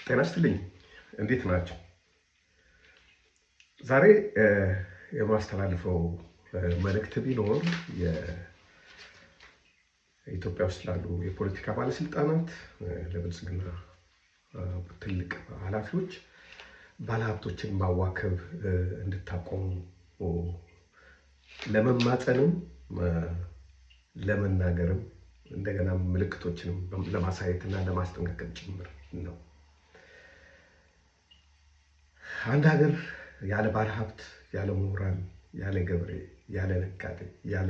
ጤና ይስጥልኝ። እንዴት ናቸው? ዛሬ የማስተላልፈው መልእክት ቢኖር የኢትዮጵያ ውስጥ ላሉ የፖለቲካ ባለስልጣናት፣ ለብልጽግና ትልቅ ኃላፊዎች ባለሀብቶችን ማዋከብ እንድታቆሙ ለመማጸንም ለመናገርም እንደገና ምልክቶችንም ለማሳየትና ለማስጠንቀቅ ጭምር ነው። አንድ ሀገር ያለ ባለሀብት፣ ያለ ምሁራን፣ ያለ ገበሬ፣ ያለ ነጋዴ፣ ያለ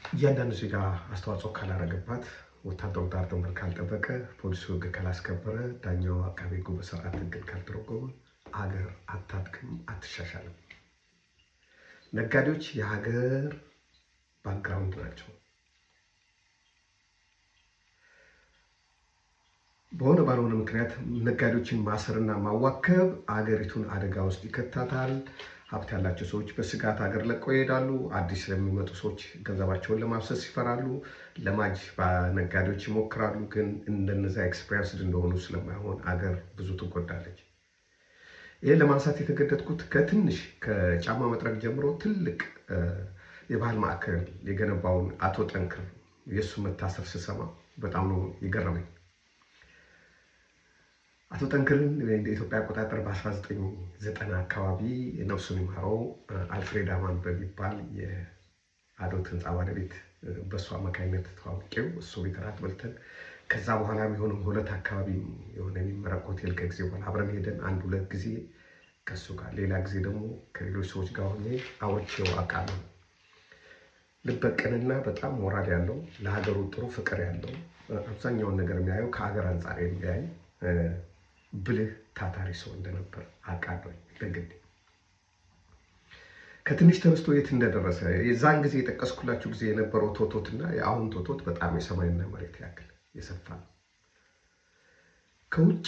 እያንዳንዱ ዜጋ አስተዋጽኦ ካላረገባት፣ ወታደሩ ዳር ድንበር ካልጠበቀ፣ ፖሊሱ ሕግ ካላስከበረ፣ ዳኛው አቃቤ ሕጉ በስርዓት ሕግን ካልተረጎመ ሀገር አታድግም፣ አትሻሻልም። ነጋዴዎች የሀገር ባክግራውንድ ናቸው። በሆነ ባልሆነ ምክንያት ነጋዴዎችን ማሰርና ማዋከብ አገሪቱን አደጋ ውስጥ ይከታታል። ሀብት ያላቸው ሰዎች በስጋት ሀገር ለቀው ይሄዳሉ። አዲስ ለሚመጡ ሰዎች ገንዘባቸውን ለማፍሰስ ይፈራሉ። ለማጅ በነጋዴዎች ይሞክራሉ። ግን እንደነዛ ኤክስፔሪንስድ እንደሆኑ ስለማይሆን አገር ብዙ ትጎዳለች። ይህን ለማንሳት የተገደድኩት ከትንሽ ከጫማ መጥረግ ጀምሮ ትልቅ የባህል ማዕከል የገነባውን አቶ ጠንክር የእሱ መታሰር ስሰማ በጣም ነው የገረመኝ። አቶ ጠንክርን እንደ ኢትዮጵያ አቆጣጠር በ1990 አካባቢ ነፍሱን ይማረው አልፍሬድ አማን በሚባል የአዶት ህንፃ ባለቤት በእሱ አማካኝነት ተዋውቄው እሱ ቤት እራት በልተን ከዛ በኋላ የሚሆነው ሁለት አካባቢ የሆነ የሚመረቅ ሆቴል ከጊዜ በኋላ አብረን ሄደን አንድ ሁለት ጊዜ ከሱ ጋር ሌላ ጊዜ ደግሞ ከሌሎች ሰዎች ጋር ሆኜ አውርቼው አውቃለሁ። ልበቅንና በጣም ሞራል ያለው ለሀገሩ ጥሩ ፍቅር ያለው አብዛኛውን ነገር የሚያየው ከሀገር አንጻር የሚያይ ብልህ ታታሪ ሰው እንደነበር አውቃለሁ። በግድ ከትንሽ ተነስቶ የት እንደደረሰ የዛን ጊዜ የጠቀስኩላችሁ ጊዜ የነበረው ቶቶትና የአሁን ቶቶት በጣም የሰማይና መሬት ያክል የሰፋ ነው። ከውጭ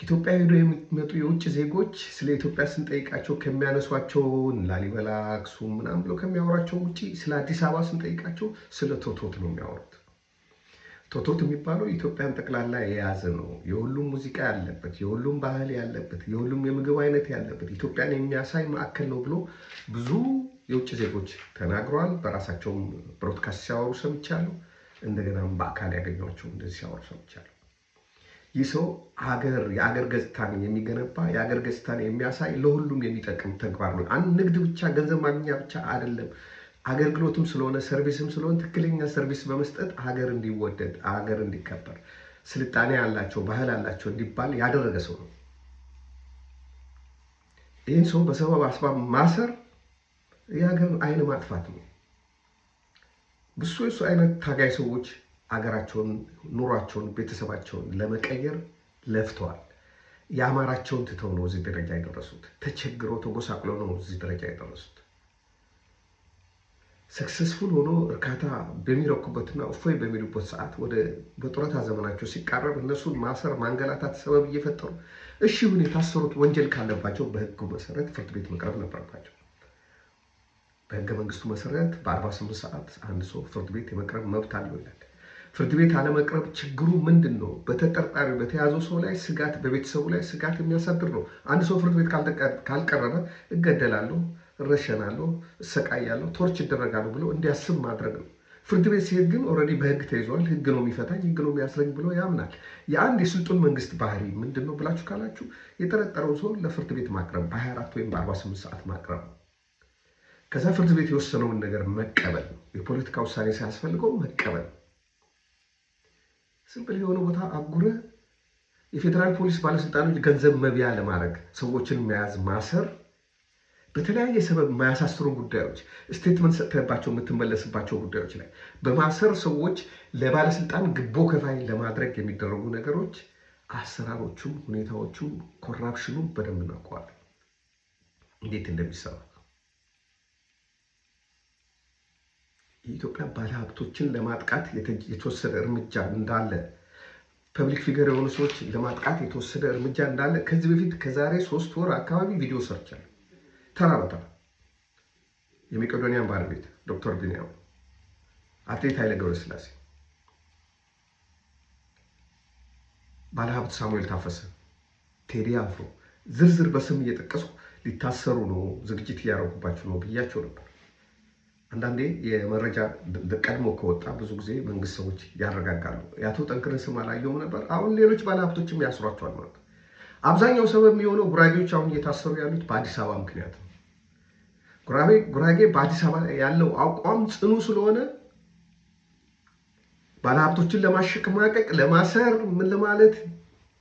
ኢትዮጵያ ሄዶ የሚመጡ የውጭ ዜጎች ስለ ኢትዮጵያ ስንጠይቃቸው ከሚያነሷቸው ላሊበላ፣ አክሱም ምናምን ብለው ከሚያወራቸው ውጭ ስለ አዲስ አበባ ስንጠይቃቸው ስለ ቶቶት ነው የሚያወሩት። ቶቶት የሚባለው ኢትዮጵያን ጠቅላላ የያዘ ነው። የሁሉም ሙዚቃ ያለበት፣ የሁሉም ባህል ያለበት፣ የሁሉም የምግብ አይነት ያለበት ኢትዮጵያን የሚያሳይ ማዕከል ነው ብሎ ብዙ የውጭ ዜጎች ተናግረዋል። በራሳቸውም ብሮድካስት ሲያወሩ ሰምቻለሁ። እንደገናም በአካል ያገኟቸው እንደዚህ ሲያወሩ ሰምቻለሁ። ይህ ሰው የአገር ገጽታን የሚገነባ የአገር ገጽታን የሚያሳይ ለሁሉም የሚጠቅም ተግባር ነው። አንድ ንግድ ብቻ ገንዘብ ማግኛ ብቻ አይደለም። አገልግሎትም ስለሆነ ሰርቪስም ስለሆነ ትክክለኛ ሰርቪስ በመስጠት ሀገር እንዲወደድ ሀገር እንዲከበር ስልጣኔ ያላቸው ባህል አላቸው እንዲባል ያደረገ ሰው ነው። ይህን ሰው በሰበብ አስባብ ማሰር የሀገር አይን ማጥፋት ነው። ብዙ የሱ አይነት ታጋይ ሰዎች ሀገራቸውን፣ ኑሯቸውን፣ ቤተሰባቸውን ለመቀየር ለፍተዋል። የአማራቸውን ትተው ነው እዚህ ደረጃ የደረሱት። ተቸግረው ተጎሳቅለው ነው እዚህ ደረጃ የደረሱት። ሰክሰስፉል ሆኖ እርካታ በሚረኩበትና እፎይ በሚሉበት ሰዓት በጡረታ ዘመናቸው ሲቃረብ እነሱን ማሰር፣ ማንገላታት ሰበብ እየፈጠሩ እሺ ይሁን የታሰሩት ወንጀል ካለባቸው በህጉ መሰረት ፍርድ ቤት መቅረብ ነበረባቸው። በህገ መንግስቱ መሰረት በ48 ሰዓት አንድ ሰው ፍርድ ቤት የመቅረብ መብት አለው ይላል። ፍርድ ቤት አለመቅረብ ችግሩ ምንድን ነው? በተጠርጣሪ በተያዘው ሰው ላይ ስጋት፣ በቤተሰቡ ላይ ስጋት የሚያሳድር ነው። አንድ ሰው ፍርድ ቤት ካልቀረበ እገደላለሁ፣ እረሸናለሁ፣ እሰቃያለሁ፣ ቶርች ይደረጋሉ ብሎ እንዲያስብ ማድረግ ነው። ፍርድ ቤት ሲሄድ ግን ኦልሬዲ በህግ ተይዟል፣ ህግ ነው የሚፈታኝ፣ ህግ ነው የሚያስረኝ ብሎ ያምናል። የአንድ የስልጡን መንግስት ባህሪ ምንድን ነው ብላችሁ ካላችሁ የጠረጠረው ሰው ለፍርድ ቤት ማቅረብ፣ በ24 ወይም በ48 ሰዓት ማቅረብ ነው። ከዛ ፍርድ ቤት የወሰነውን ነገር መቀበል ነው። የፖለቲካ ውሳኔ ሳያስፈልገው መቀበል። ሲምፕል የሆነ ቦታ አጉረ የፌዴራል ፖሊስ ባለስልጣኖች ገንዘብ መብያ ለማድረግ ሰዎችን መያዝ፣ ማሰር፣ በተለያየ ሰበብ የማያሳስሩ ጉዳዮች ስቴትመንት ሰጥተባቸው የምትመለስባቸው ጉዳዮች ላይ በማሰር ሰዎች ለባለስልጣን ግቦ ከፋይ ለማድረግ የሚደረጉ ነገሮች አሰራሮቹም፣ ሁኔታዎቹም፣ ኮራፕሽኑም በደንብ እናውቀዋለን እንዴት እንደሚሰራ። የኢትዮጵያ ባለሀብቶችን ለማጥቃት የተወሰደ እርምጃ እንዳለ፣ ፐብሊክ ፊገር የሆኑ ሰዎች ለማጥቃት የተወሰደ እርምጃ እንዳለ ከዚህ በፊት ከዛሬ 3 ወር አካባቢ ቪዲዮ ሰርቻለሁ። ተራ በተራ የመቄዶንያን ባለቤት ዶክተር ቢኒያም፣ አትሌት ኃይለ ገብረስላሴ ባለሀብት ሳሙኤል ታፈሰ፣ ቴዲ አፍሮ ዝርዝር በስም እየጠቀስኩ ሊታሰሩ ነው፣ ዝግጅት እያደረጉባቸው ነው ብያቸው ነበር። አንዳንዴ የመረጃ ቀድሞ ከወጣ ብዙ ጊዜ መንግስት ሰዎች ያረጋጋሉ። የአቶ ጠንክርን ስም አላየውም ነበር። አሁን ሌሎች ባለሀብቶችም ያስሯቸዋል ማለት ነው። አብዛኛው ሰበብ የሚሆነው ጉራጌዎች አሁን እየታሰሩ ያሉት በአዲስ አበባ ምክንያት ነው። ጉራጌ በአዲስ አበባ ያለው አቋም ጽኑ ስለሆነ ባለሀብቶችን ለማሸማቀቅ፣ ለማሰር፣ ምን ለማለት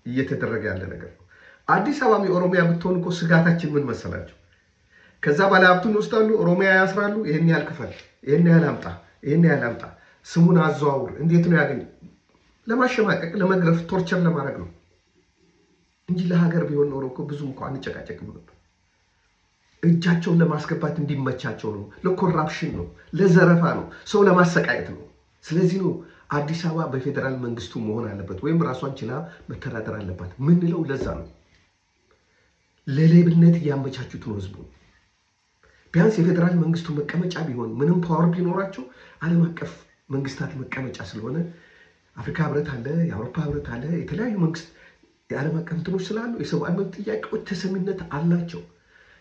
እየተደረገ ያለ ነገር ነው። አዲስ አበባ የኦሮሚያ ብትሆን እኮ ስጋታችን ምን መሰላቸው? ከዛ ባለሀብቱን ይወስዳሉ፣ ኦሮሚያ ያስራሉ። ይህን ያህል ክፈል፣ ይህን ያህል አምጣ፣ ይህን ያህል አምጣ፣ ስሙን አዘዋውር፣ እንዴት ነው ያገኝ? ለማሸማቀቅ፣ ለመግረፍ፣ ቶርቸር ለማድረግ ነው እንጂ ለሀገር ቢሆን ኖሮ እኮ ብዙም እንኳ አንጨቃጨቅም ነበር። እጃቸውን ለማስገባት እንዲመቻቸው ነው። ለኮራፕሽን ነው፣ ለዘረፋ ነው፣ ሰው ለማሰቃየት ነው። ስለዚህ ነው አዲስ አበባ በፌዴራል መንግስቱ መሆን አለበት ወይም ራሷን ችላ መተዳደር አለባት ምንለው። ለዛ ነው። ለሌብነት እያመቻቹት ነው ህዝቡ። ቢያንስ የፌዴራል መንግስቱ መቀመጫ ቢሆን ምንም ፓወር ቢኖራቸው ዓለም አቀፍ መንግስታት መቀመጫ ስለሆነ አፍሪካ ህብረት አለ፣ የአውሮፓ ህብረት አለ፣ የተለያዩ መንግስት የዓለም አቀፍ እንትኖች ስላሉ የሰብአዊ መብት ጥያቄዎች ተሰሚነት አላቸው።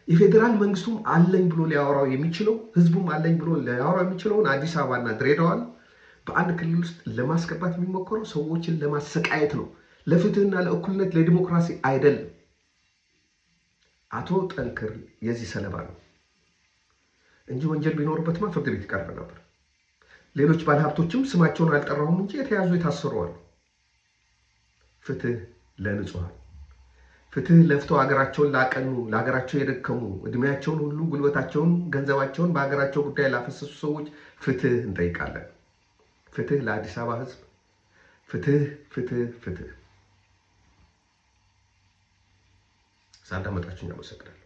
የፌዴራል መንግስቱም አለኝ ብሎ ሊያወራው የሚችለው ህዝቡም አለኝ ብሎ ሊያወራው የሚችለውን አዲስ አበባና ድሬዳዋን በአንድ ክልል ውስጥ ለማስገባት የሚሞክረው ሰዎችን ለማሰቃየት ነው። ለፍትህና ለእኩልነት ለዲሞክራሲ አይደለም። አቶ ጠንክር የዚህ ሰለባ ነው እንጂ ወንጀል ቢኖርበትማ ፍርድ ቤት ይቀርብ ነበር። ሌሎች ባለሀብቶችም ስማቸውን አልጠራሁም እንጂ የተያዙ የታሰሩ አሉ። ፍትህ ለንጹሃን፣ ፍትህ ለፍተው ሀገራቸውን ላቀኑ፣ ለሀገራቸው የደከሙ፣ እድሜያቸውን ሁሉ ጉልበታቸውን፣ ገንዘባቸውን በሀገራቸው ጉዳይ ላፈሰሱ ሰዎች ፍትህ እንጠይቃለን። ፍትህ ለአዲስ አበባ ህዝብ፣ ፍትህ ፍትህ ፍትህ። ሳዳመጣችሁኝ አመሰግናለሁ።